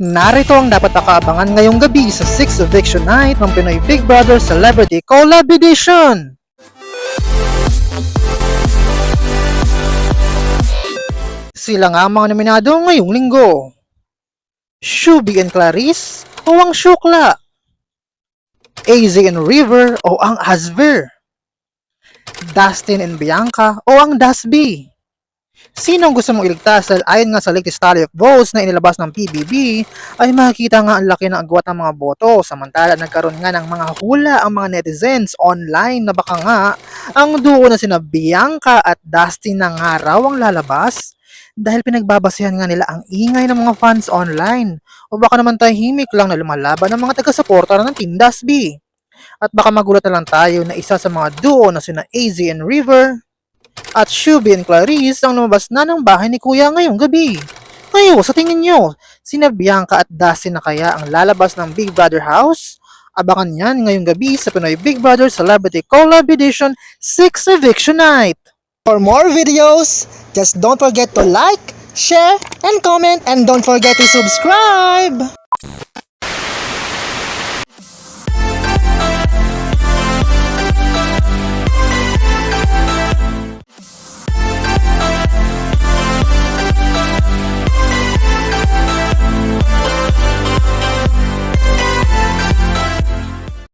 Narito ang dapat nakaabangan ngayong gabi sa 6th Eviction Night ng Pinoy Big Brother Celebrity Collab Edition! Sila nga ang mga nominado ngayong linggo. Shubi and Clarice o ang Shukla? AZ and River o ang Asver? Dustin and Bianca o ang Dasby? Sino ang gusto mong iligtas dahil ayon nga sa latest tally of votes na inilabas ng PBB ay makikita nga ang laki ng agwat ng mga boto, samantala nagkaroon nga ng mga hula ang mga netizens online na baka nga ang duo na sina Bianca at Dustin na nga raw ang lalabas dahil pinagbabasehan nga nila ang ingay ng mga fans online o baka naman tahimik lang na lumalaban ng mga taga-suporta ng Team Dasby. At baka magulat na lang tayo na isa sa mga duo na sina AZ and River at Shubi and Clarice ang lumabas na ng bahay ni Kuya ngayong gabi. Kayo, sa tingin nyo, sina Bianca at Dustin na kaya ang lalabas ng Big Brother House? Abangan yan ngayong gabi sa Pinoy Big Brother Celebrity Collab Edition 6th Eviction Night. For more videos, just don't forget to like, share, and comment, and don't forget to subscribe!